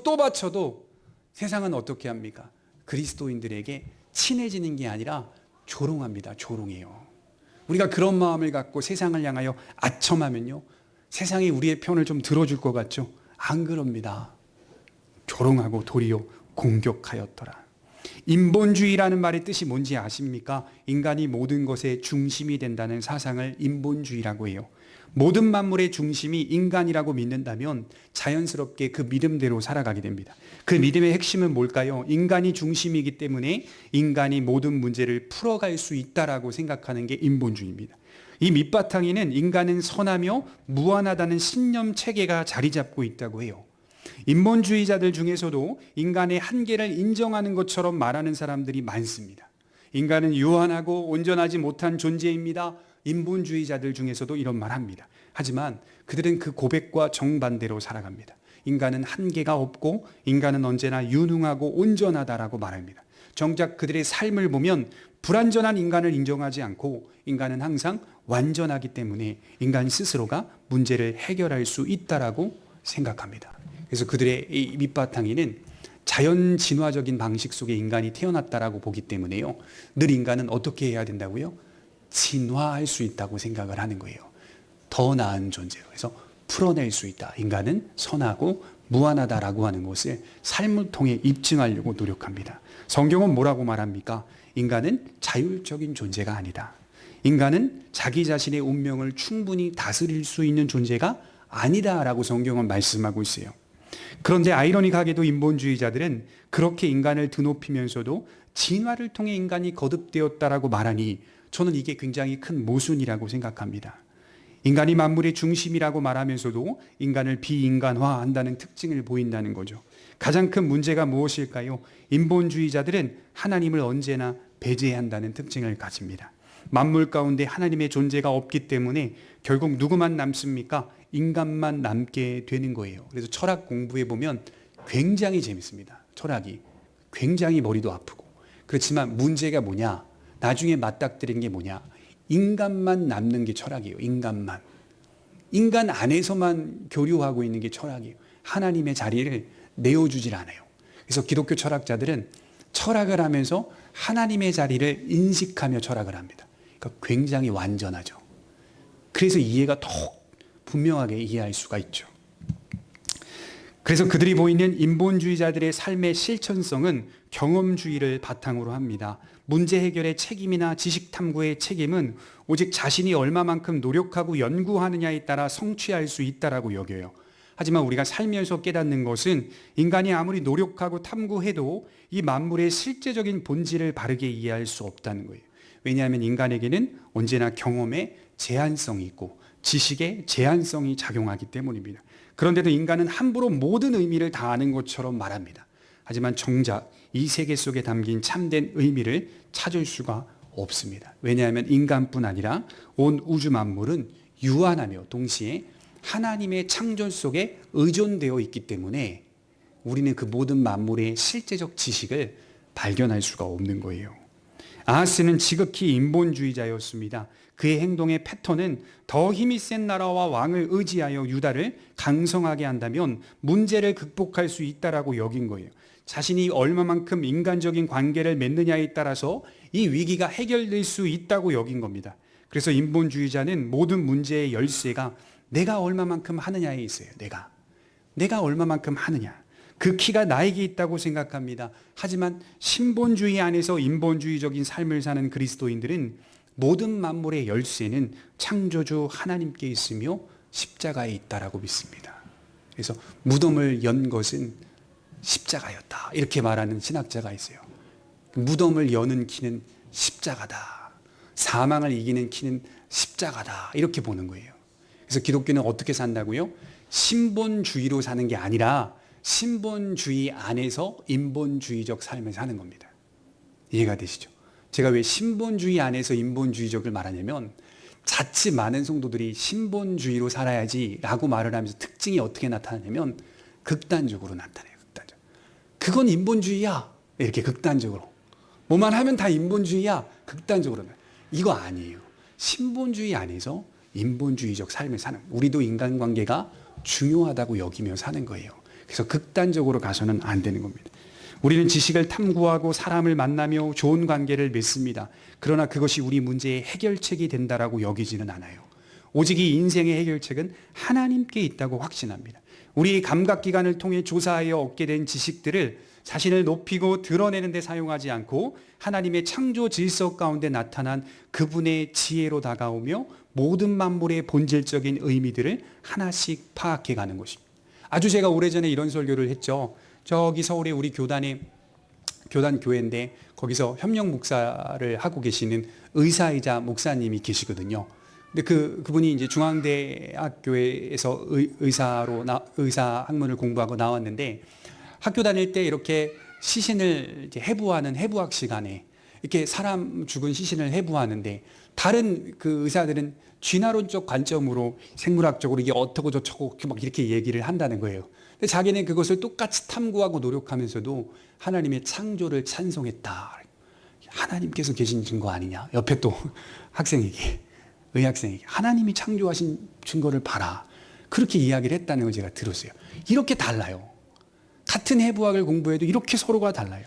또 바쳐도 세상은 어떻게 합니까? 그리스도인들에게 친해지는 게 아니라 조롱합니다. 조롱해요. 우리가 그런 마음을 갖고 세상을 향하여 아첨하면요, 세상이 우리의 편을 좀 들어줄 것 같죠? 안 그럽니다. 조롱하고 도리어 공격하였더라. 인본주의라는 말의 뜻이 뭔지 아십니까? 인간이 모든 것의 중심이 된다는 사상을 인본주의라고 해요. 모든 만물의 중심이 인간이라고 믿는다면 자연스럽게 그 믿음대로 살아가게 됩니다. 그 믿음의 핵심은 뭘까요? 인간이 중심이기 때문에 인간이 모든 문제를 풀어갈 수 있다라고 생각하는 게 인본주의입니다. 이 밑바탕에는 인간은 선하며 무한하다는 신념 체계가 자리 잡고 있다고 해요. 인본주의자들 중에서도 인간의 한계를 인정하는 것처럼 말하는 사람들이 많습니다. 인간은 유한하고 온전하지 못한 존재입니다. 인본주의자들 중에서도 이런 말 합니다. 하지만 그들은 그 고백과 정반대로 살아갑니다. 인간은 한계가 없고 인간은 언제나 유능하고 온전하다라고 말합니다. 정작 그들의 삶을 보면 불완전한 인간을 인정하지 않고 인간은 항상 완전하기 때문에 인간 스스로가 문제를 해결할 수 있다라고 생각합니다. 그래서 그들의 이 밑바탕에는 자연 진화적인 방식 속에 인간이 태어났다라고 보기 때문에요. 늘 인간은 어떻게 해야 된다고요? 진화할 수 있다고 생각을 하는 거예요. 더 나은 존재로. 그래서 풀어낼 수 있다. 인간은 선하고 무한하다라고 하는 것을 삶을 통해 입증하려고 노력합니다. 성경은 뭐라고 말합니까? 인간은 자율적인 존재가 아니다. 인간은 자기 자신의 운명을 충분히 다스릴 수 있는 존재가 아니다라고 성경은 말씀하고 있어요. 그런데 아이러니하게도 인본주의자들은 그렇게 인간을 드높이면서도 진화를 통해 인간이 거듭되었다라고 말하니 저는 이게 굉장히 큰 모순이라고 생각합니다. 인간이 만물의 중심이라고 말하면서도 인간을 비인간화한다는 특징을 보인다는 거죠. 가장 큰 문제가 무엇일까요? 인본주의자들은 하나님을 언제나 배제한다는 특징을 가집니다. 만물 가운데 하나님의 존재가 없기 때문에 결국 누구만 남습니까? 인간만 남게 되는 거예요. 그래서 철학 공부해 보면 굉장히 재밌습니다. 철학이 굉장히 머리도 아프고. 그렇지만 문제가 뭐냐? 나중에 맞닥뜨린 게 뭐냐? 인간만 남는 게 철학이에요. 인간만. 인간 안에서만 교류하고 있는 게 철학이에요. 하나님의 자리를 내어주질 않아요. 그래서 기독교 철학자들은 철학을 하면서 하나님의 자리를 인식하며 철학을 합니다. 그러니까 굉장히 완전하죠. 그래서 이해가 더욱 분명하게 이해할 수가 있죠. 그래서 그들이 보이는 인본주의자들의 삶의 실천성은 경험주의를 바탕으로 합니다. 문제 해결의 책임이나 지식 탐구의 책임은 오직 자신이 얼마만큼 노력하고 연구하느냐에 따라 성취할 수 있다라고 여겨요. 하지만 우리가 살면서 깨닫는 것은 인간이 아무리 노력하고 탐구해도 이 만물의 실제적인 본질을 바르게 이해할 수 없다는 거예요. 왜냐하면 인간에게는 언제나 경험에 제한성이 있고 지식에 제한성이 작용하기 때문입니다. 그런데도 인간은 함부로 모든 의미를 다 아는 것처럼 말합니다. 하지만 정작 이 세계 속에 담긴 참된 의미를 찾을 수가 없습니다. 왜냐하면 인간뿐 아니라 온 우주 만물은 유한하며 동시에 하나님의 창조 속에 의존되어 있기 때문에 우리는 그 모든 만물의 실제적 지식을 발견할 수가 없는 거예요. 아하스는 지극히 인본주의자였습니다. 그의 행동의 패턴은 더 힘이 센 나라와 왕을 의지하여 유다를 강성하게 한다면 문제를 극복할 수 있다라고 여긴 거예요. 자신이 얼마만큼 인간적인 관계를 맺느냐에 따라서 이 위기가 해결될 수 있다고 여긴 겁니다. 그래서 인본주의자는 모든 문제의 열쇠가 내가 얼마만큼 하느냐에 있어요. 내가 얼마만큼 하느냐. 그 키가 나에게 있다고 생각합니다. 하지만 신본주의 안에서 인본주의적인 삶을 사는 그리스도인들은 모든 만물의 열쇠는 창조주 하나님께 있으며 십자가에 있다라고 믿습니다. 그래서 무덤을 연 것은 십자가였다, 이렇게 말하는 신학자가 있어요. 무덤을 여는 키는 십자가다, 사망을 이기는 키는 십자가다, 이렇게 보는 거예요. 그래서 기독교는 어떻게 산다고요? 신본주의로 사는 게 아니라 신본주의 안에서 인본주의적 삶을 사는 겁니다. 이해가 되시죠? 제가 왜 신본주의 안에서 인본주의적을 말하냐면, 자칫 많은 성도들이 신본주의로 살아야지 라고 말을 하면서 특징이 어떻게 나타나냐면 극단적으로 나타나요. 극단적. 그건 인본주의야, 이렇게 극단적으로. 뭐만 하면 다 인본주의야, 극단적으로. 이거 아니에요. 신본주의 안에서 인본주의적 삶을 사는, 우리도 인간관계가 중요하다고 여기며 사는 거예요. 그래서 극단적으로 가서는 안 되는 겁니다. 우리는 지식을 탐구하고 사람을 만나며 좋은 관계를 맺습니다. 그러나 그것이 우리 문제의 해결책이 된다라고 여기지는 않아요. 오직 이 인생의 해결책은 하나님께 있다고 확신합니다. 우리 감각기관을 통해 조사하여 얻게 된 지식들을 자신을 높이고 드러내는 데 사용하지 않고 하나님의 창조 질서 가운데 나타난 그분의 지혜로 다가오며 모든 만물의 본질적인 의미들을 하나씩 파악해 가는 것입니다. 아주 제가 오래전에 이런 설교를 했죠. 저기 서울에 우리 교단 교회인데 거기서 현명 목사를 하고 계시는 의사이자 목사님이 계시거든요. 근데 그분이 이제 중앙대학교에서 의사 학문을 공부하고 나왔는데, 학교 다닐 때 이렇게 시신을 이제 해부하는 해부학 시간에 이렇게 사람 죽은 시신을 해부하는데, 다른 그 의사들은 쥐나론적 관점으로 생물학적으로 이게 어떻고 저쩌고 막 이렇게 얘기를 한다는 거예요. 근데 자기는 그것을 똑같이 탐구하고 노력하면서도 하나님의 창조를 찬송했다. 하나님께서 계신 증거 아니냐? 옆에 또 학생에게, 의학생에게 하나님이 창조하신 증거를 봐라, 그렇게 이야기를 했다는 걸 제가 들었어요. 이렇게 달라요. 같은 해부학을 공부해도 이렇게 서로가 달라요.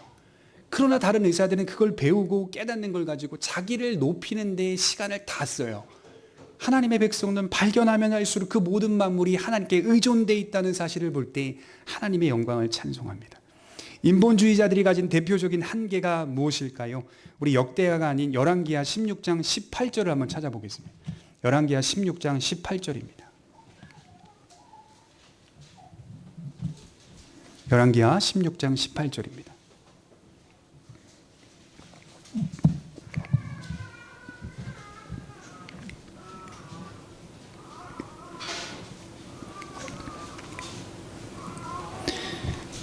그러나 다른 의사들은 그걸 배우고 깨닫는 걸 가지고 자기를 높이는 데 시간을 다 써요. 하나님의 백성은 발견하면 할수록 그 모든 만물이 하나님께 의존되어 있다는 사실을 볼 때 하나님의 영광을 찬송합니다. 인본주의자들이 가진 대표적인 한계가 무엇일까요? 우리 역대하가 아닌 열왕기하 16장 18절을 한번 찾아보겠습니다. 열왕기하 16장 18절입니다. 열왕기하 16장 18절입니다.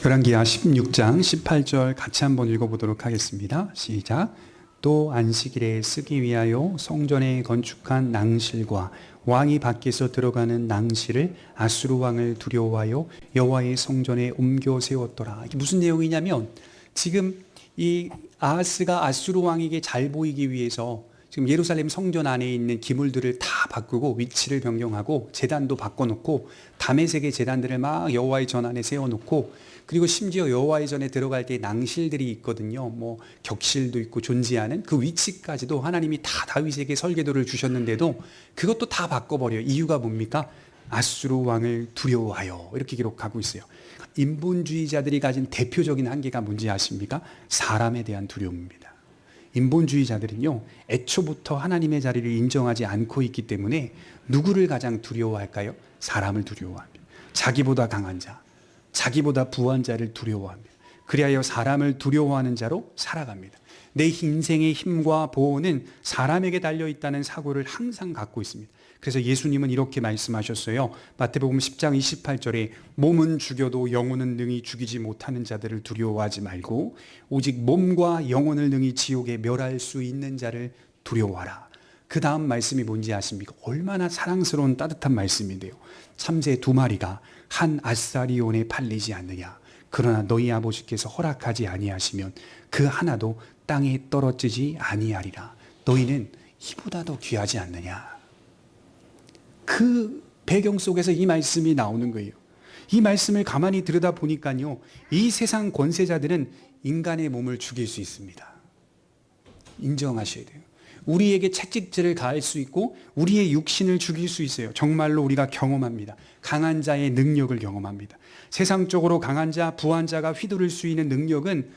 열왕기하 16장 18절 같이 한번 읽어보도록 하겠습니다. 시작. 또 안식일에 쓰기 위하여 성전에 건축한 낭실과 왕이 밖에서 들어가는 낭실을 아수르 왕을 두려워하여 여호와의 성전에 옮겨 세웠더라. 이게 무슨 내용이냐면, 지금 이 아하스가 아수르 왕에게 잘 보이기 위해서 지금 예루살렘 성전 안에 있는 기물들을 다 바꾸고 위치를 변경하고 제단도 바꿔놓고 다메섹의 제단들을 막 여호와의 전 안에 세워놓고, 그리고 심지어 여호와의 전에 들어갈 때 낭실들이 있거든요. 뭐 격실도 있고 존재하는 그 위치까지도 하나님이 다 다윗에게 설계도를 주셨는데도 그것도 다 바꿔버려요. 이유가 뭡니까? 아수르 왕을 두려워하여, 이렇게 기록하고 있어요. 인본주의자들이 가진 대표적인 한계가 뭔지 아십니까? 사람에 대한 두려움입니다. 인본주의자들은요, 애초부터 하나님의 자리를 인정하지 않고 있기 때문에 누구를 가장 두려워할까요? 사람을 두려워합니다. 자기보다 강한 자, 자기보다 부한 자를 두려워합니다. 그리하여 사람을 두려워하는 자로 살아갑니다. 내 인생의 힘과 보호는 사람에게 달려있다는 사고를 항상 갖고 있습니다. 그래서 예수님은 이렇게 말씀하셨어요. 마태복음 10장 28절에 몸은 죽여도 영혼은 능히 죽이지 못하는 자들을 두려워하지 말고 오직 몸과 영혼을 능히 지옥에 멸할 수 있는 자를 두려워하라. 그 다음 말씀이 뭔지 아십니까? 얼마나 사랑스러운 따뜻한 말씀인데요. 참새 2마리가 한 아사리온에 팔리지 않느냐. 그러나 너희 아버지께서 허락하지 아니하시면 그 하나도 땅에 떨어지지 아니하리라. 너희는 이보다 더 귀하지 않느냐. 그 배경 속에서 이 말씀이 나오는 거예요. 이 말씀을 가만히 들여다 보니까요, 이 세상 권세자들은 인간의 몸을 죽일 수 있습니다. 인정하셔야 돼요. 우리에게 채찍질을 가할 수 있고 우리의 육신을 죽일 수 있어요. 정말로 우리가 경험합니다. 강한 자의 능력을 경험합니다. 세상적으로 강한 자, 부한 자가 휘두를 수 있는 능력은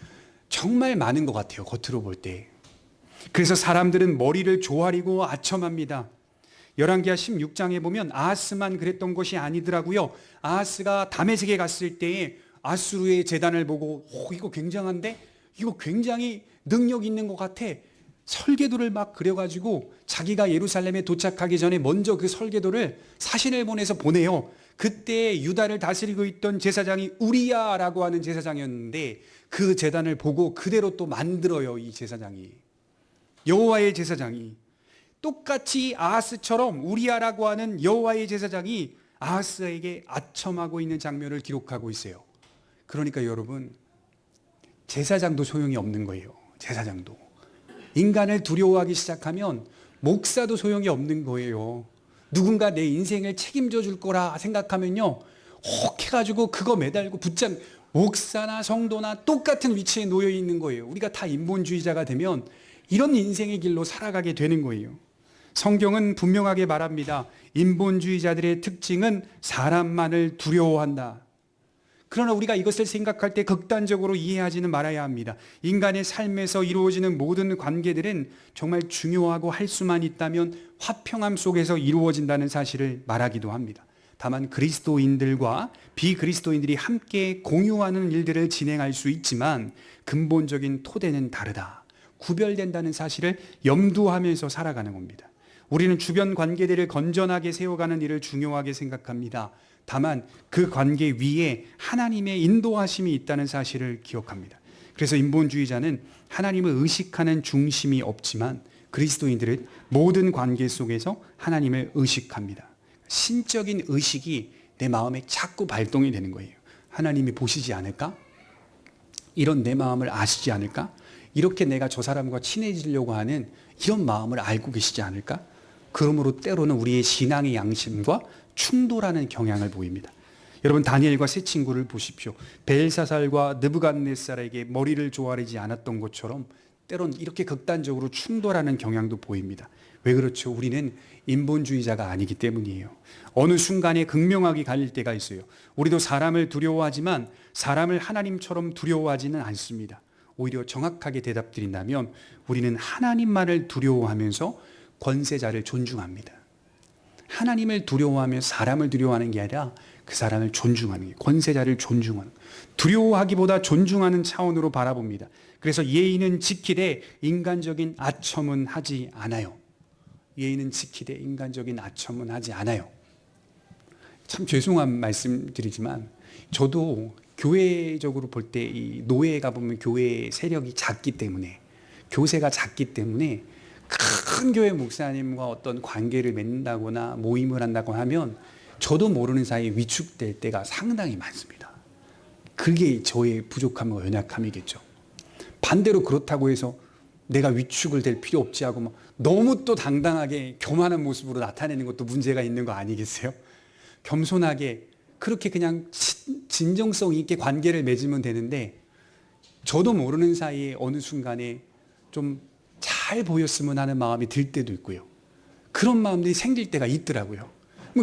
정말 많은 것 같아요. 겉으로 볼 때. 그래서 사람들은 머리를 조아리고 아첨합니다. 열왕기하 16장에 보면 아하스만 그랬던 것이 아니더라고요. 아하스가 다메섹에 갔을 때에 아수르의 제단을 보고 이거 굉장한데? 이거 굉장히 능력 있는 것 같아. 설계도를 막 그려가지고 자기가 예루살렘에 도착하기 전에 먼저 그 설계도를 사신을 보내서 보내요. 그때 유다를 다스리고 있던 제사장이 우리야라고 하는 제사장이었는데 그 제단을 보고 그대로 또 만들어요. 이 제사장이, 여호와의 제사장이 똑같이 아하스처럼 우리야라고 하는 여호와의 제사장이 아하스에게 아첨하고 있는 장면을 기록하고 있어요. 그러니까 여러분, 제사장도 소용이 없는 거예요. 제사장도 인간을 두려워하기 시작하면 목사도 소용이 없는 거예요. 누군가 내 인생을 책임져 줄 거라 생각하면요, 혹 해가지고 그거 매달고 붙잡, 목사나 성도나 똑같은 위치에 놓여 있는 거예요. 우리가 다 인본주의자가 되면 이런 인생의 길로 살아가게 되는 거예요. 성경은 분명하게 말합니다. 인본주의자들의 특징은 사람만을 두려워한다. 그러나 우리가 이것을 생각할 때 극단적으로 이해하지는 말아야 합니다. 인간의 삶에서 이루어지는 모든 관계들은 정말 중요하고 할 수만 있다면 화평함 속에서 이루어진다는 사실을 말하기도 합니다. 다만 그리스도인들과 비그리스도인들이 함께 공유하는 일들을 진행할 수 있지만 근본적인 토대는 다르다. 구별된다는 사실을 염두하면서 살아가는 겁니다. 우리는 주변 관계들을 건전하게 세워가는 일을 중요하게 생각합니다. 다만 그 관계 위에 하나님의 인도하심이 있다는 사실을 기억합니다. 그래서 인본주의자는 하나님을 의식하는 중심이 없지만 그리스도인들은 모든 관계 속에서 하나님을 의식합니다. 신적인 의식이 내 마음에 자꾸 발동이 되는 거예요. 하나님이 보시지 않을까? 이런 내 마음을 아시지 않을까? 이렇게 내가 저 사람과 친해지려고 하는 이런 마음을 알고 계시지 않을까? 그러므로 때로는 우리의 신앙의 양심과 충돌하는 경향을 보입니다. 여러분, 다니엘과 세 친구를 보십시오. 벨사살과 느부갓네살에게 머리를 조아리지 않았던 것처럼 때론 이렇게 극단적으로 충돌하는 경향도 보입니다. 왜 그렇죠? 우리는 인본주의자가 아니기 때문이에요. 어느 순간에 극명하게 갈릴 때가 있어요. 우리도 사람을 두려워하지만 사람을 하나님처럼 두려워하지는 않습니다. 오히려 정확하게 대답드린다면 우리는 하나님만을 두려워하면서 권세자를 존중합니다. 하나님을 두려워하며 사람을 두려워하는 게 아니라 그 사람을 존중하는 게, 권세자를 존중하는, 두려워하기보다 존중하는 차원으로 바라봅니다. 그래서 예의는 지키되 인간적인 아첨은 하지 않아요. 예의는 지키되 인간적인 아첨은 하지 않아요. 참 죄송한 말씀드리지만 저도 교회적으로 볼 때 이 노예가 보면 교회 세력이 작기 때문에, 교세가 작기 때문에 큰 교회 목사님과 어떤 관계를 맺는다거나 모임을 한다고 하면 저도 모르는 사이에 위축될 때가 상당히 많습니다. 그게 저의 부족함과 연약함이겠죠. 반대로 그렇다고 해서 내가 위축을 될 필요 없지 하고 막 너무 또 당당하게 교만한 모습으로 나타내는 것도 문제가 있는 거 아니겠어요? 겸손하게 그렇게 그냥 진정성 있게 관계를 맺으면 되는데 저도 모르는 사이에 어느 순간에 좀 잘 보였으면 하는 마음이 들 때도 있고요. 그런 마음들이 생길 때가 있더라고요.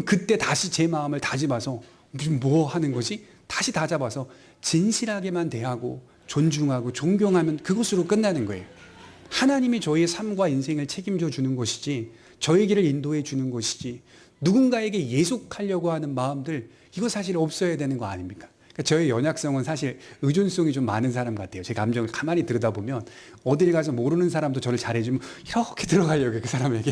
그때 다시 제 마음을 다잡아서 무슨 뭐 하는 거지? 다시 다잡아서 진실하게만 대하고 존중하고 존경하면 그것으로 끝나는 거예요. 하나님이 저의 삶과 인생을 책임져 주는 것이지, 저의 길을 인도해 주는 것이지, 누군가에게 예속하려고 하는 마음들, 이거 사실 없어야 되는 거 아닙니까? 그러니까 저의 연약성은 사실 의존성이 좀 많은 사람 같아요. 제 감정을 가만히 들여다보면 어딜 가서 모르는 사람도 저를 잘해주면 이렇게 들어가려고, 그 사람에게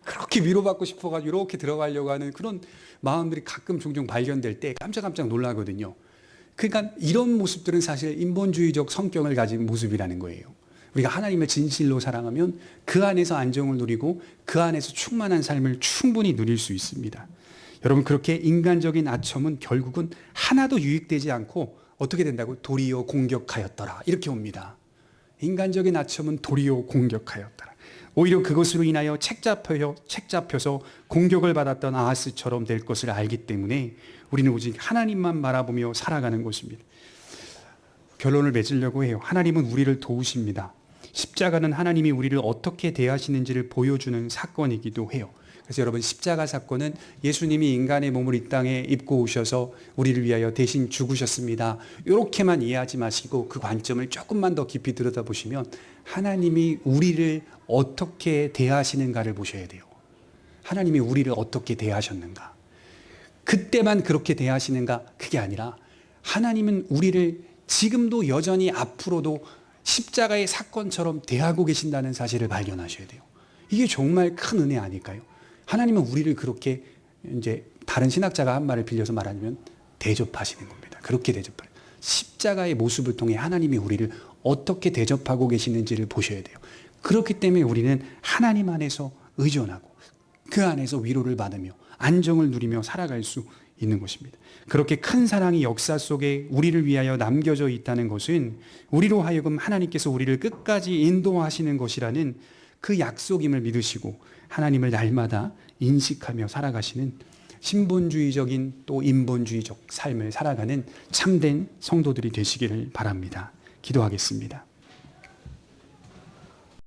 그렇게 위로받고 싶어가지고 이렇게 들어가려고 하는 그런 마음들이 가끔 종종 발견될 때 깜짝깜짝 놀라거든요. 그러니까 이런 모습들은 사실 인본주의적 성격을 가진 모습이라는 거예요. 우리가 하나님을 진실로 사랑하면 그 안에서 안정을 누리고 그 안에서 충만한 삶을 충분히 누릴 수 있습니다. 여러분, 그렇게 인간적인 아첨은 결국은 하나도 유익되지 않고 어떻게 된다고? 도리어 공격하였더라, 이렇게 옵니다. 인간적인 아첨은 도리어 공격하였더라. 오히려 그것으로 인하여 책잡혀서 공격을 받았던 아하스처럼 될 것을 알기 때문에 우리는 오직 하나님만 바라보며 살아가는 것입니다. 결론을 맺으려고 해요. 하나님은 우리를 도우십니다. 십자가는 하나님이 우리를 어떻게 대하시는지를 보여주는 사건이기도 해요. 그래서 여러분 십자가 사건은 예수님이 인간의 몸을 이 땅에 입고 오셔서 우리를 위하여 대신 죽으셨습니다. 이렇게만 이해하지 마시고 그 관점을 조금만 더 깊이 들여다보시면 하나님이 우리를 어떻게 대하시는가를 보셔야 돼요. 하나님이 우리를 어떻게 대하셨는가. 그때만 그렇게 대하시는가 그게 아니라 하나님은 우리를 지금도 여전히 앞으로도 십자가의 사건처럼 대하고 계신다는 사실을 발견하셔야 돼요. 이게 정말 큰 은혜 아닐까요? 하나님은 우리를 그렇게 이제 다른 신학자가 한 말을 빌려서 말하면 대접하시는 겁니다. 그렇게 대접해요. 십자가의 모습을 통해 하나님이 우리를 어떻게 대접하고 계시는지를 보셔야 돼요. 그렇기 때문에 우리는 하나님 안에서 의존하고 그 안에서 위로를 받으며 안정을 누리며 살아갈 수 있는 것입니다. 그렇게 큰 사랑이 역사 속에 우리를 위하여 남겨져 있다는 것은 우리로 하여금 하나님께서 우리를 끝까지 인도하시는 것이라는 그 약속임을 믿으시고 하나님을 날마다 인식하며 살아가시는 신본주의적인 또 인본주의적 삶을 살아가는 참된 성도들이 되시기를 바랍니다. 기도하겠습니다.